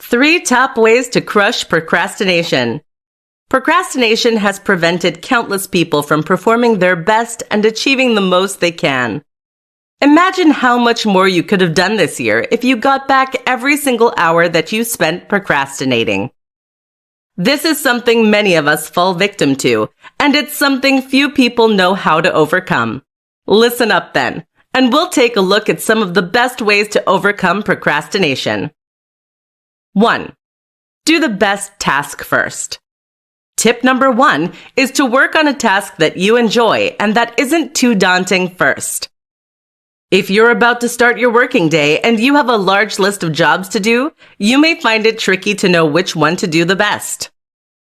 3 top ways to crush procrastination. Procrastination has prevented countless people from performing their best and achieving the most they can. Imagine how much more you could have done this year if you got back every single hour that you spent procrastinating. This is something many of us fall victim to, and it's something few people know how to overcome. Listen up then, and we'll take a look at some of the best ways to overcome procrastination. 1. Do the best task first. Tip number 1 is to work on a task that you enjoy and that isn't too daunting first. If you're about to start your working day and you have a large list of jobs to do, you may find it tricky to know which one to do the best.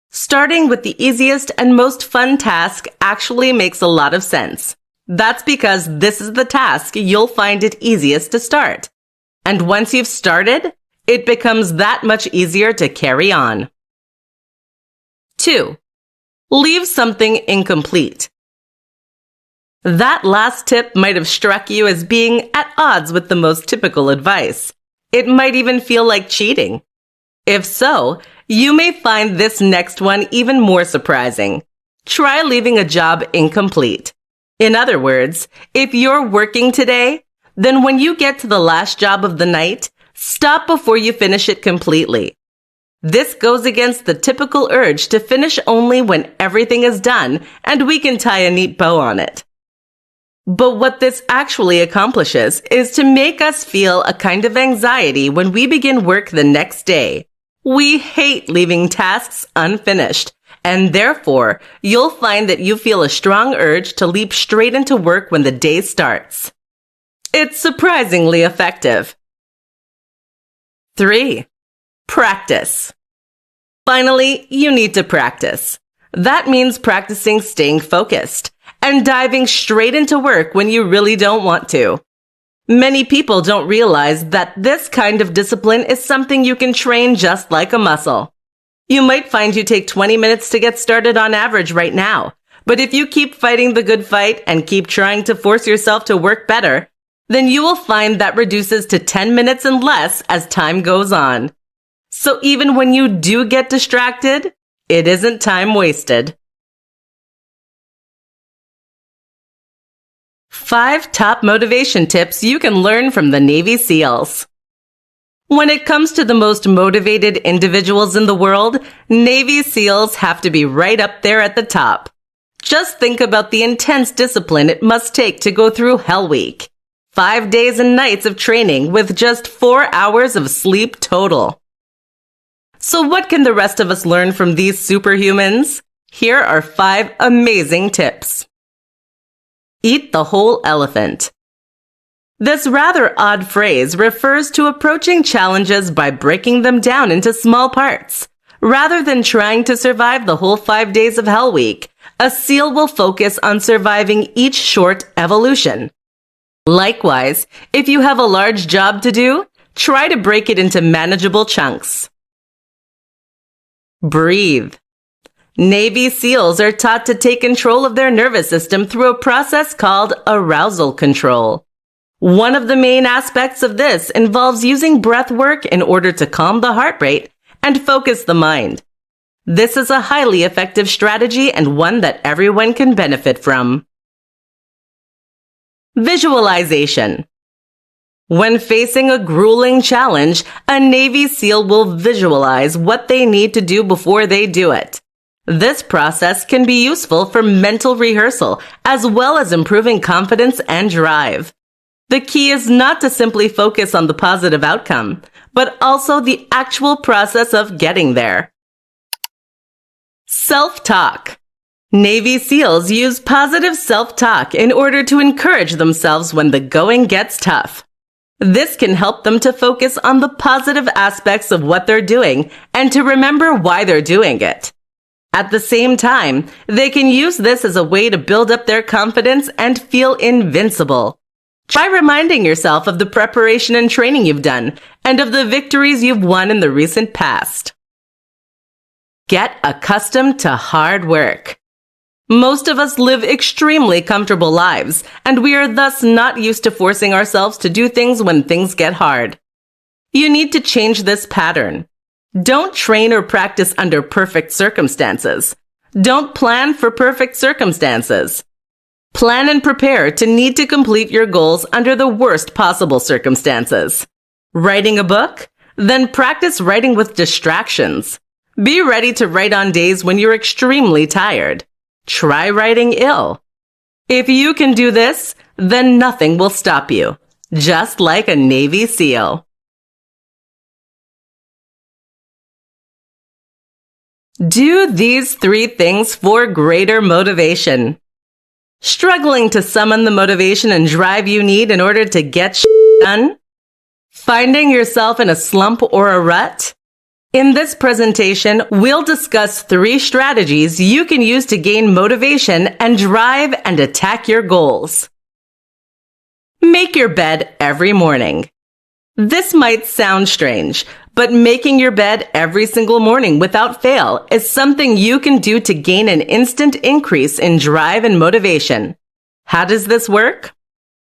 Starting with the easiest and most fun task actually makes a lot of sense. That's because this is the task you'll find it easiest to start. And once you've started, it becomes that much easier to carry on. 2. Leave something incomplete. That last tip might have struck you as being at odds with the most typical advice. It might even feel like cheating. If so, you may find this next one even more surprising. Try leaving a job incomplete. In other words, if you're working today, then when you get to the last job of the night, stop before you finish it completely. This goes against the typical urge to finish only when everything is done and we can tie a neat bow on it. But what this actually accomplishes is to make us feel a kind of anxiety when we begin work the next day. We hate leaving tasks unfinished, and therefore, you'll find that you feel a strong urge to leap straight into work when the day starts. It's surprisingly effective. 3. Practice. Finally, you need to practice. That means practicing staying focused and diving straight into work when you really don't want to. Many people don't realize that this kind of discipline is something you can train just like a muscle. You might find you take 20 minutes to get started on average right now, but if you keep fighting the good fight and keep trying to force yourself to work better, then you will find that reduces to 10 minutes and less as time goes on. So even when you do get distracted, it isn't time wasted. 5 top motivation tips you can learn from the Navy SEALs. When it comes to the most motivated individuals in the world, Navy SEALs have to be right up there at the top. Just think about the intense discipline it must take to go through Hell Week. 5 days and nights of training with just 4 hours of sleep total. So what can the rest of us learn from these superhumans? Here are 5 amazing tips. Eat the whole elephant. This rather odd phrase refers to approaching challenges by breaking them down into small parts. Rather than trying to survive the whole 5 days of Hell Week, a SEAL will focus on surviving each short evolution. Likewise, if you have a large job to do, try to break it into manageable chunks. Breathe. Navy SEALs are taught to take control of their nervous system through a process called arousal control. One of the main aspects of this involves using breath work in order to calm the heart rate and focus the mind. This is a highly effective strategy and one that everyone can benefit from. Visualization. When facing a grueling challenge, a Navy SEAL will visualize what they need to do before they do it. This process can be useful for mental rehearsal as well as improving confidence and drive. The key is not to simply focus on the positive outcome, but also the actual process of getting there. Self-talk. Navy SEALs use positive self-talk in order to encourage themselves when the going gets tough. This can help them to focus on the positive aspects of what they're doing and to remember why they're doing it. At the same time, they can use this as a way to build up their confidence and feel invincible. Try reminding yourself of the preparation and training you've done and of the victories you've won in the recent past. Get accustomed to hard work. Most of us live extremely comfortable lives, and we are thus not used to forcing ourselves to do things when things get hard. You need to change this pattern. Don't train or practice under perfect circumstances. Don't plan for perfect circumstances. Plan and prepare to need to complete your goals under the worst possible circumstances. Writing a book? Then practice writing with distractions. Be ready to write on days when you're extremely tired. Try writing ill. If you can do this, then nothing will stop you, just like a Navy SEAL. Do these 3 things for greater motivation. Struggling to summon the motivation and drive you need in order to get shit done? Finding yourself in a slump or a rut? In this presentation, we'll discuss 3 strategies you can use to gain motivation and drive and attack your goals. Make your bed every morning. This might sound strange, but making your bed every single morning without fail is something you can do to gain an instant increase in drive and motivation. How does this work?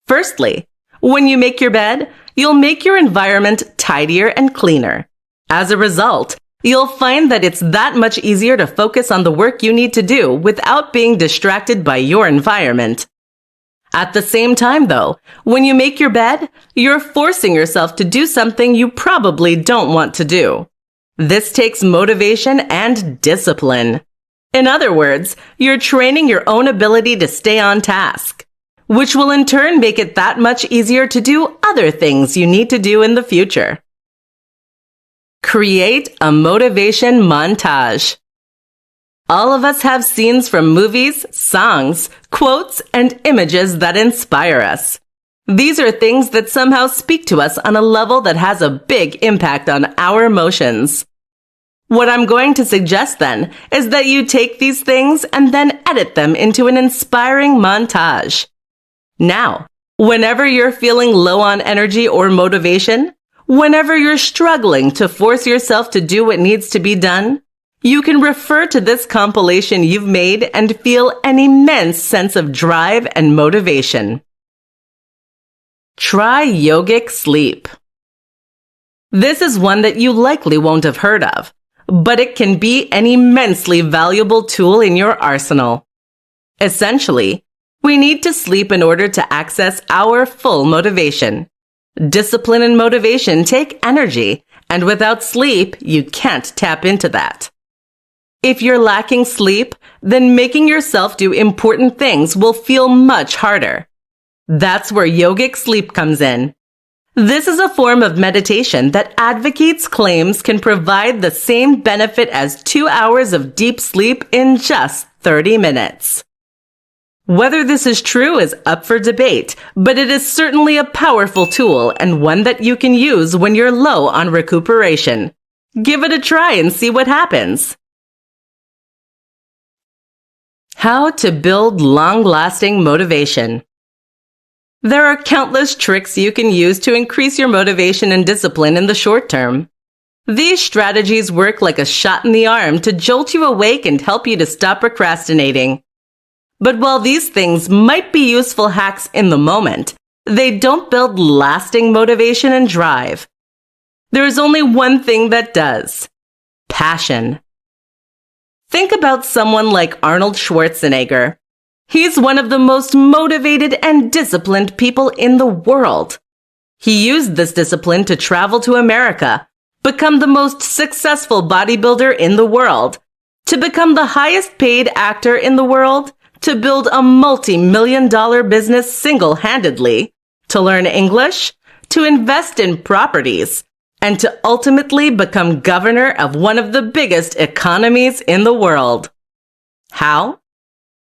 Firstly, when you make your bed, you'll make your environment tidier and cleaner. As a result, you'll find that it's that much easier to focus on the work you need to do without being distracted by your environment. At the same time, though, when you make your bed, you're forcing yourself to do something you probably don't want to do. This takes motivation and discipline. In other words, you're training your own ability to stay on task, which will in turn make it that much easier to do other things you need to do in the future. Create a motivation montage. All of us have scenes from movies, songs, quotes, and images that inspire us. These are things that somehow speak to us on a level that has a big impact on our emotions. What I'm going to suggest then is that you take these things and then edit them into an inspiring montage. Now, whenever you're feeling low on energy or motivation, whenever you're struggling to force yourself to do what needs to be done, you can refer to this compilation you've made and feel an immense sense of drive and motivation. Try yogic sleep. This is one that you likely won't have heard of, but it can be an immensely valuable tool in your arsenal. Essentially, we need to sleep in order to access our full motivation. Discipline and motivation take energy, and without sleep, you can't tap into that. If you're lacking sleep, then making yourself do important things will feel much harder. That's where yogic sleep comes in. This is a form of meditation that advocates claims can provide the same benefit as 2 hours of deep sleep in just 30 minutes. Whether this is true is up for debate, but it is certainly a powerful tool and one that you can use when you're low on recuperation. Give it a try and see what happens. How to build long-lasting motivation. There are countless tricks you can use to increase your motivation and discipline in the short term. These strategies work like a shot in the arm to jolt you awake and help you to stop procrastinating. But while these things might be useful hacks in the moment, they don't build lasting motivation and drive. There is only one thing that does: passion. Think about someone like Arnold Schwarzenegger. He's one of the most motivated and disciplined people in the world. He used this discipline to travel to America, become the most successful bodybuilder in the world, to become the highest paid actor in the world, to build a multi-million-dollar business single-handedly, to learn English, to invest in properties, and to ultimately become governor of one of the biggest economies in the world. How?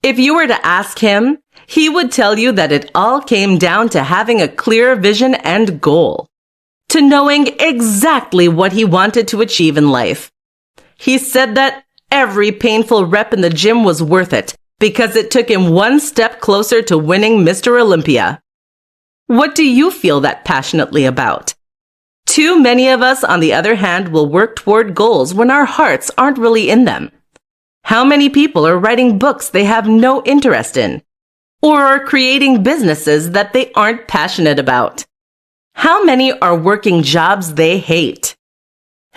If you were to ask him, he would tell you that it all came down to having a clear vision and goal, to knowing exactly what he wanted to achieve in life. He said that every painful rep in the gym was worth it because it took him one step closer to winning Mr. Olympia. What do you feel that passionately about? Too many of us, on the other hand, will work toward goals when our hearts aren't really in them. How many people are writing books they have no interest in, or are creating businesses that they aren't passionate about? How many are working jobs they hate?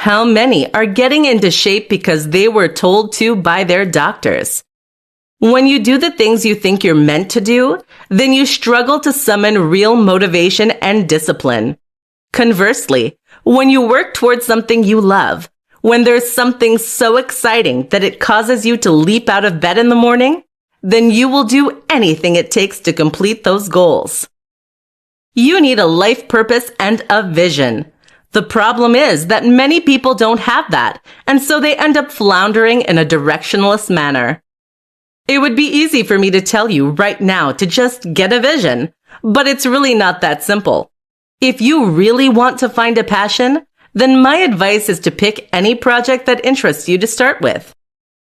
How many are getting into shape because they were told to by their doctors? When you do the things you think you're meant to do, then you struggle to summon real motivation and discipline. Conversely, when you work towards something you love, when there's something so exciting that it causes you to leap out of bed in the morning, then you will do anything it takes to complete those goals. You need a life purpose and a vision. The problem is that many people don't have that, and so they end up floundering in a directionless manner. It would be easy for me to tell you right now to just get a vision, but it's really not that simple. If you really want to find a passion, then my advice is to pick any project that interests you to start with.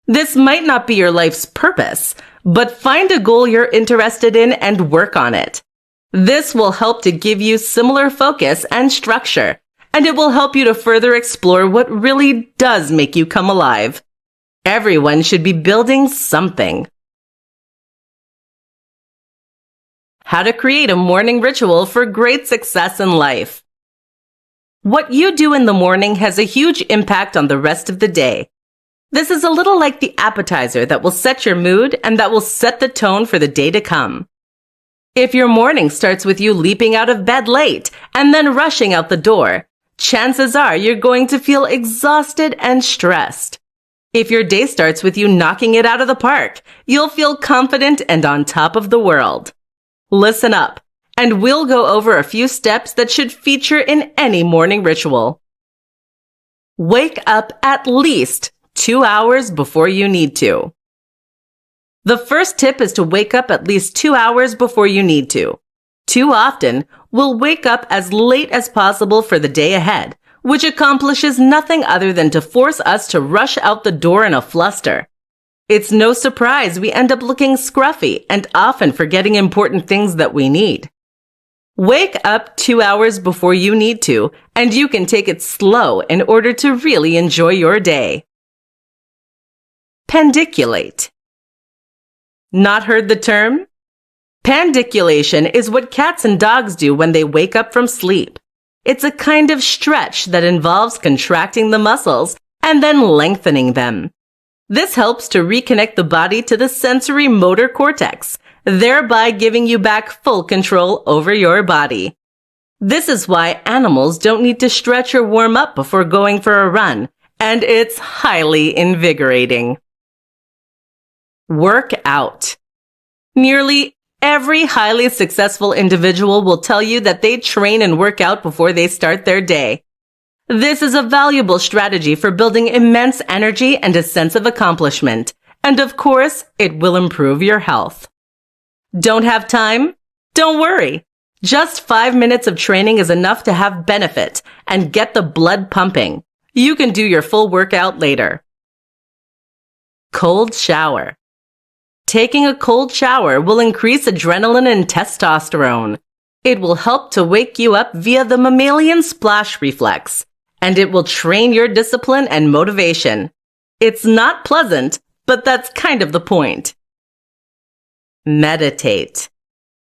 This might not be your life's purpose, but find a goal you're interested in and work on it. This will help to give you similar focus and structure, and it will help you to further explore what really does make you come alive. Everyone should be building something. How to create a morning ritual for great success in life. What you do in the morning has a huge impact on the rest of the day. This is a little like the appetizer that will set your mood and that will set the tone for the day to come. If your morning starts with you leaping out of bed late and then rushing out the door, chances are you're going to feel exhausted and stressed. If your day starts with you knocking it out of the park, you'll feel confident and on top of the world. Listen up, and we'll go over a few steps that should feature in any morning ritual. Wake up at least 2 hours before you need to. The first tip is to wake up at least 2 hours before you need to. Too often, we'll wake up as late as possible for the day ahead, which accomplishes nothing other than to force us to rush out the door in a fluster. It's no surprise we end up looking scruffy and often forgetting important things that we need. Wake up 2 hours before you need to, and you can take it slow in order to really enjoy your day. Pandiculate. Not heard the term? Pandiculation is what cats and dogs do when they wake up from sleep. It's a kind of stretch that involves contracting the muscles and then lengthening them. This helps to reconnect the body to the sensory motor cortex, thereby giving you back full control over your body. This is why animals don't need to stretch or warm up before going for a run, and it's highly invigorating. Work out. Nearly every highly successful individual will tell you that they train and work out before they start their day. This is a valuable strategy for building immense energy and a sense of accomplishment, and of course, it will improve your health. Don't have time? Don't worry. Just 5 minutes of training is enough to have benefit and get the blood pumping. You can do your full workout later. Cold shower. Taking a cold shower will increase adrenaline and testosterone. It will help to wake you up via the mammalian splash reflex, and it will train your discipline and motivation. It's not pleasant, but that's kind of the point. Meditate.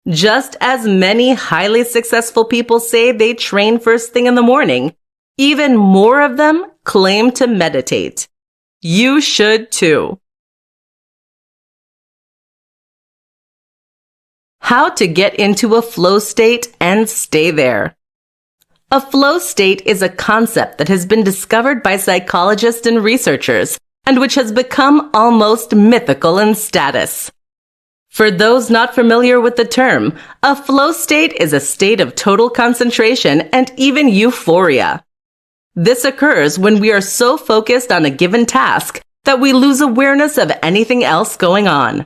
Just as many highly successful people say they train first thing in the morning, even more of them claim to meditate. You should too. How to get into a flow state and stay there. A flow state is a concept that has been discovered by psychologists and researchers, and which has become almost mythical in status. For those not familiar with the term, a flow state is a state of total concentration and even euphoria. This occurs when we are so focused on a given task that we lose awareness of anything else going on.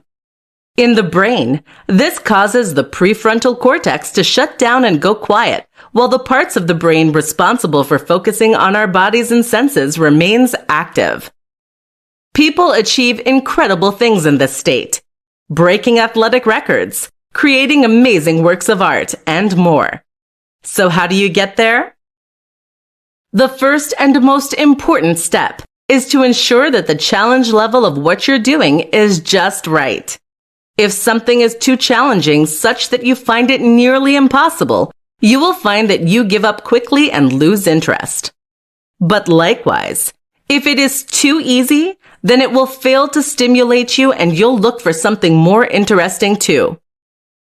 In the brain, this causes the prefrontal cortex to shut down and go quiet, while the parts of the brain responsible for focusing on our bodies and senses remains active. People achieve incredible things in this state, breaking athletic records, creating amazing works of art, and more. So how do you get there? The first and most important step is to ensure that the challenge level of what you're doing is just right. If something is too challenging such that you find it nearly impossible, you will find that you give up quickly and lose interest. But likewise, if it is too easy, then it will fail to stimulate you and you'll look for something more interesting too.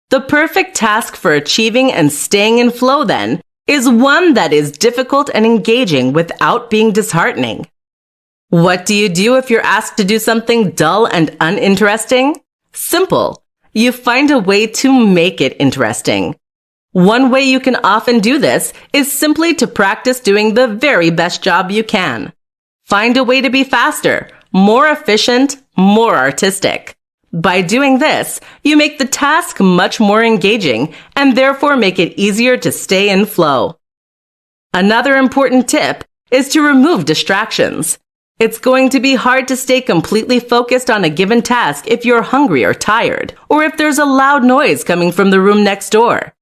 The perfect task for achieving and staying in flow, then, is one that is difficult and engaging without being disheartening. What do you do if you're asked to do something dull and uninteresting? Simple. You find a way to make it interesting. One way you can often do this is simply to practice doing the very best job you can. Find a way to be faster, more efficient, more artistic. By doing this, you make the task much more engaging and therefore make it easier to stay in flow. Another important tip is to remove distractions. It's going to be hard to stay completely focused on a given task if you're hungry or tired, or if there's a loud noise coming from the room next door.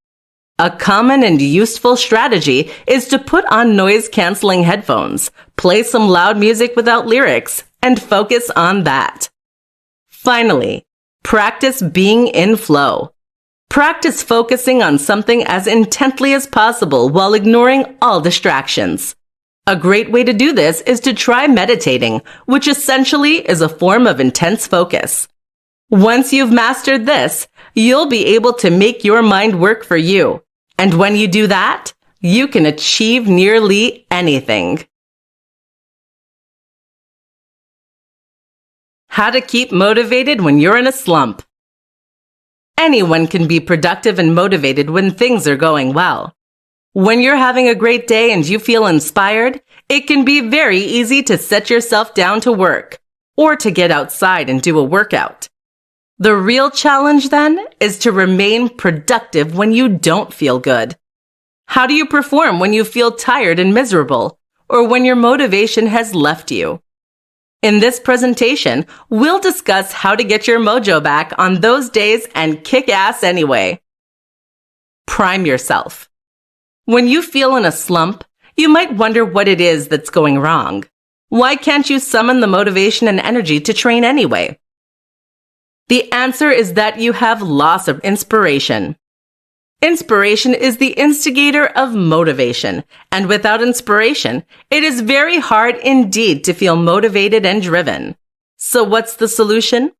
A common and useful strategy is to put on noise-canceling headphones, play some loud music without lyrics, and focus on that. Finally, practice being in flow. Practice focusing on something as intently as possible while ignoring all distractions. A great way to do this is to try meditating, which essentially is a form of intense focus. Once you've mastered this, you'll be able to make your mind work for you. And when you do that, you can achieve nearly anything. How to keep motivated when you're in a slump. Anyone can be productive and motivated when things are going well. When you're having a great day and you feel inspired, it can be very easy to set yourself down to work or to get outside and do a workout. The real challenge then is to remain productive when you don't feel good. How do you perform when you feel tired and miserable or when your motivation has left you? In this presentation, we'll discuss how to get your mojo back on those days and kick ass anyway. Prime yourself. When you feel in a slump, you might wonder what it is that's going wrong. Why can't you summon the motivation and energy to train anyway? The answer is that you have loss of inspiration. Inspiration is the instigator of motivation, and without inspiration, it is very hard indeed to feel motivated and driven. So what's the solution?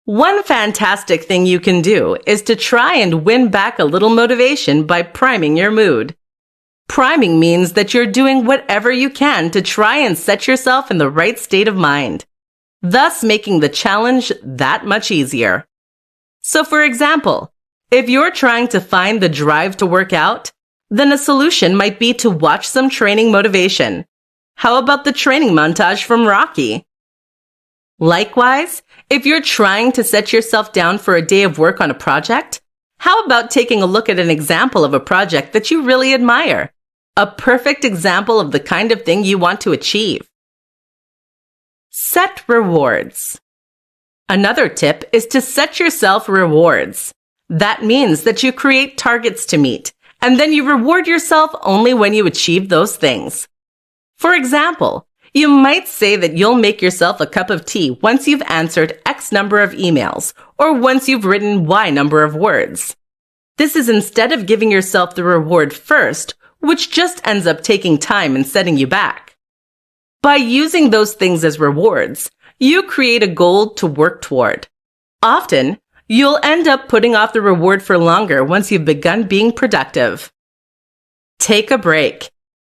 One fantastic thing you can do is to try and win back a little motivation by priming your mood. Priming means that you're doing whatever you can to try and set yourself in the right state of mind, thus making the challenge that much easier. So for example, if you're trying to find the drive to work out, then a solution might be to watch some training motivation. How about the training montage from Rocky? Likewise, if you're trying to set yourself down for a day of work on a project, how about taking a look at an example of a project that you really admire? A perfect example of the kind of thing you want to achieve. Set rewards. Another tip is to set yourself rewards. That means that you create targets to meet, and then you reward yourself only when you achieve those things. For example, you might say that you'll make yourself a cup of tea once you've answered X number of emails, or once you've written Y number of words. This is instead of giving yourself the reward first, which just ends up taking time and setting you back. By using those things as rewards, you create a goal to work toward. Often, you'll end up putting off the reward for longer once you've begun being productive. Take a break.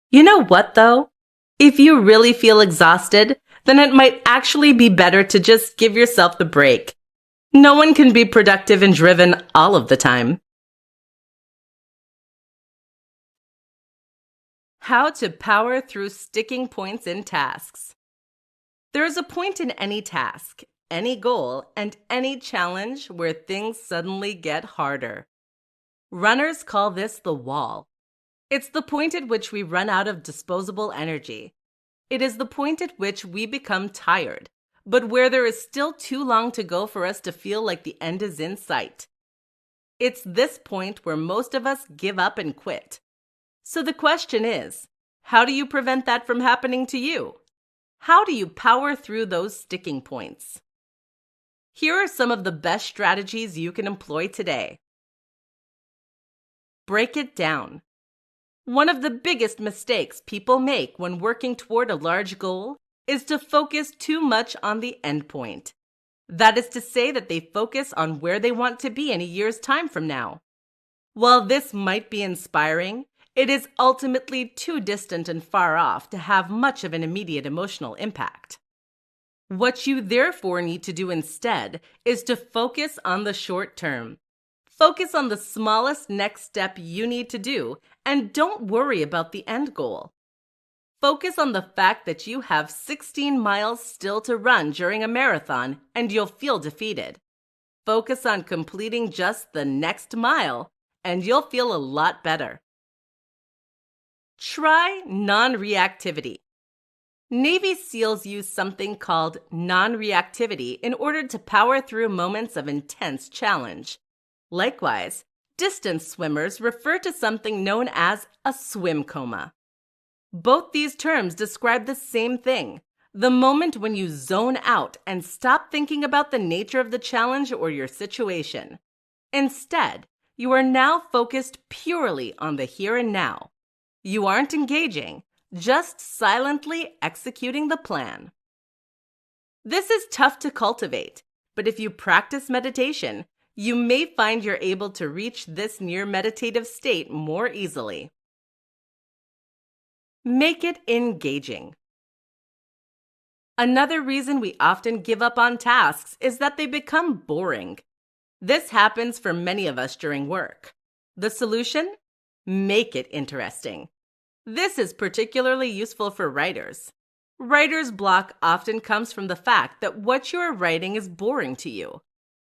You know what, though? If you really feel exhausted, then it might actually be better to just give yourself the break. No one can be productive and driven all of the time. How to power through sticking points in tasks. There is a point in any task, any goal, and any challenge where things suddenly get harder. Runners call this the wall. It's the point at which we run out of disposable energy. It is the point at which we become tired, but where there is still too long to go for us to feel like the end is in sight. It's this point where most of us give up and quit. So the question is, how do you prevent that from happening to you? How do you power through those sticking points? Here are some of the best strategies you can employ today. Break it down. One of the biggest mistakes people make when working toward a large goal is to focus too much on the endpoint. That is to say that they focus on where they want to be in a year's time from now. While this might be inspiring, it is ultimately too distant and far off to have much of an immediate emotional impact. What you therefore need to do instead is to focus on the short term. Focus on the smallest next step you need to do, and don't worry about the end goal. Focus on the fact that you have 16 miles still to run during a marathon, and you'll feel defeated. Focus on completing just the next mile, and you'll feel a lot better. Try non-reactivity. Navy SEALs use something called non-reactivity in order to power through moments of intense challenge. Likewise, distance swimmers refer to something known as a swim coma. Both these terms describe the same thing, the moment when you zone out and stop thinking about the nature of the challenge or your situation. Instead, you are now focused purely on the here and now. You aren't engaging, just silently executing the plan. This is tough to cultivate, but if you practice meditation, you may find you're able to reach this near meditative state more easily. Make it engaging. Another reason we often give up on tasks is that they become boring. This happens for many of us during work. The solution? Make it interesting. This is particularly useful for writers. Writer's block often comes from the fact that what you are writing is boring to you.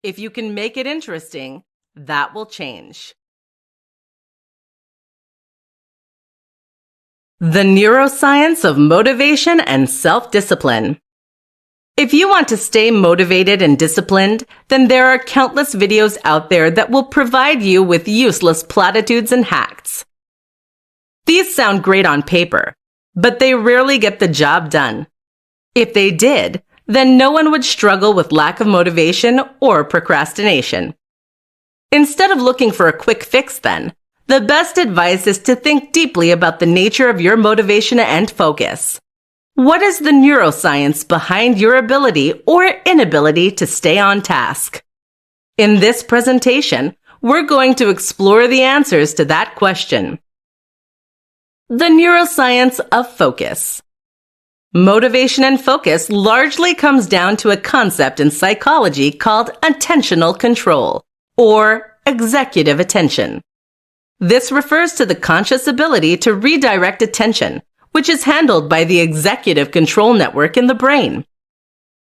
If you can make it interesting, that will change. The neuroscience of motivation and self-discipline. If you want to stay motivated and disciplined, then there are countless videos out there that will provide you with useless platitudes and hacks. These sound great on paper, but they rarely get the job done. If they did, then no one would struggle with lack of motivation or procrastination. Instead of looking for a quick fix then, the best advice is to think deeply about the nature of your motivation and focus. What is the neuroscience behind your ability or inability to stay on task? In this presentation, we're going to explore the answers to that question. The neuroscience of focus. Motivation and focus largely comes down to a concept in psychology called attentional control, or executive attention. This refers to the conscious ability to redirect attention, which is handled by the executive control network in the brain.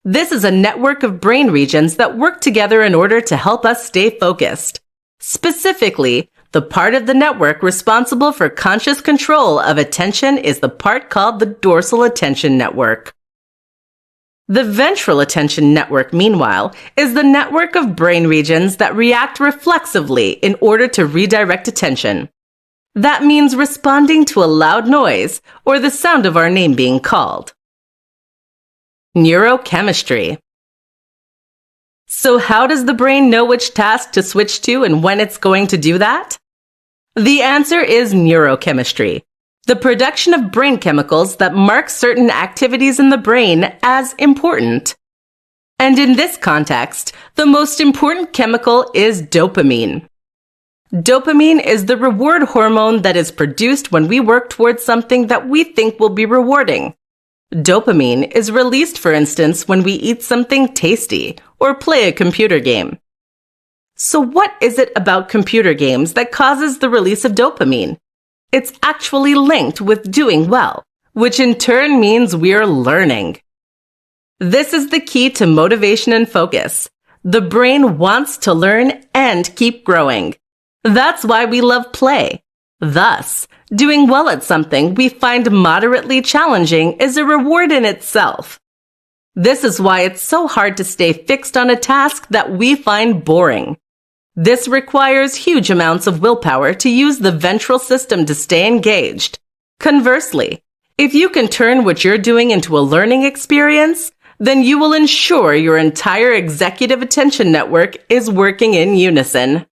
This is a network of brain regions that work together in order to help us stay focused. Specifically, the part of the network responsible for conscious control of attention is the part called the dorsal attention network. The ventral attention network, meanwhile, is the network of brain regions that react reflexively in order to redirect attention. That means responding to a loud noise or the sound of our name being called. Neurochemistry. So how does the brain know which task to switch to and when it's going to do that? The answer is neurochemistry, the production of brain chemicals that mark certain activities in the brain as important. And in this context, the most important chemical is dopamine. Dopamine is the reward hormone that is produced when we work towards something that we think will be rewarding. Dopamine is released, for instance, when we eat something tasty or play a computer game. So what is it about computer games that causes the release of dopamine? It's actually linked with doing well, which in turn means we're learning. This is the key to motivation and focus. The brain wants to learn and keep growing. That's why we love play. Thus, doing well at something we find moderately challenging is a reward in itself. This is why it's so hard to stay fixed on a task that we find boring. This requires huge amounts of willpower to use the ventral system to stay engaged. Conversely, if you can turn what you're doing into a learning experience, then you will ensure your entire executive attention network is working in unison.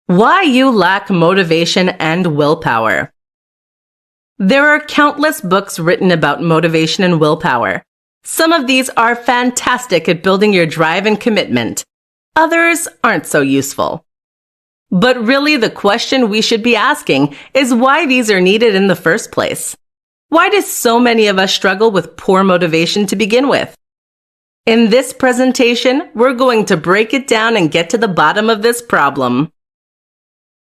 Why you lack motivation and willpower. There are countless books written about motivation and willpower. Some of these are fantastic at building your drive and commitment. Others aren't so useful. But really, the question we should be asking is why these are needed in the first place. Why do so many of us struggle with poor motivation to begin with? In this presentation, we're going to break it down and get to the bottom of this problem.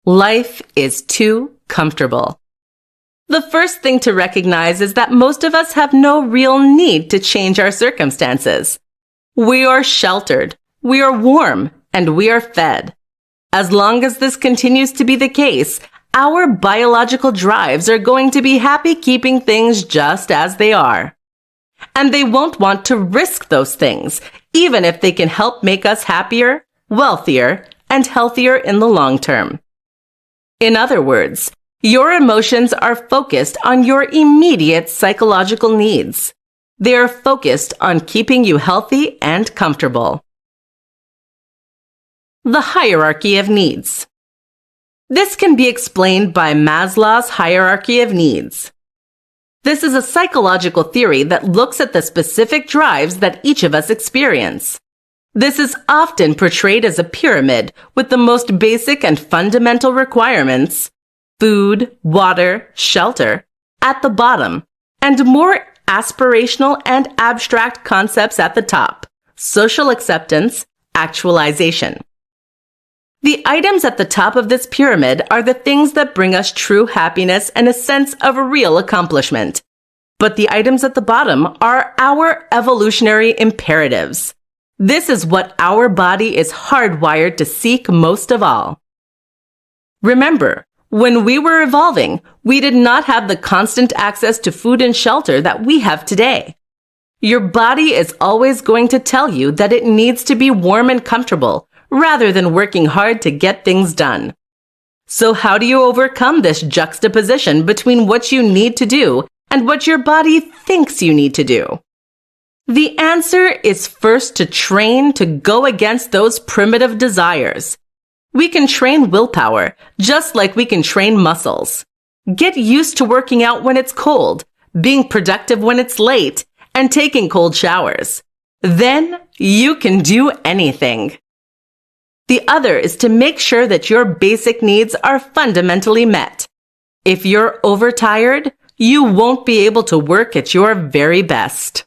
Life is too comfortable. The first thing to recognize is that most of us have no real need to change our circumstances. We are sheltered, we are warm, and we are fed. As long as this continues to be the case, our biological drives are going to be happy keeping things just as they are. And they won't want to risk those things, even if they can help make us happier, wealthier, and healthier in the long term. In other words, your emotions are focused on your immediate psychological needs. They are focused on keeping you healthy and comfortable. The hierarchy of needs. This can be explained by Maslow's hierarchy of needs. This is a psychological theory that looks at the specific drives that each of us experience. This is often portrayed as a pyramid with the most basic and fundamental requirements, food, water, shelter, at the bottom, and more aspirational and abstract concepts at the top, social acceptance, actualization. The items at the top of this pyramid are the things that bring us true happiness and a sense of real accomplishment. But the items at the bottom are our evolutionary imperatives. This is what our body is hardwired to seek most of all. Remember, when we were evolving, we did not have the constant access to food and shelter that we have today. Your body is always going to tell you that it needs to be warm and comfortable, rather than working hard to get things done. So how do you overcome this juxtaposition between what you need to do and what your body thinks you need to do? The answer is first to train to go against those primitive desires. We can train willpower, just like we can train muscles. Get used to working out when it's cold, being productive when it's late, and taking cold showers. Then you can do anything. The other is to make sure that your basic needs are fundamentally met. If you're overtired, you won't be able to work at your very best.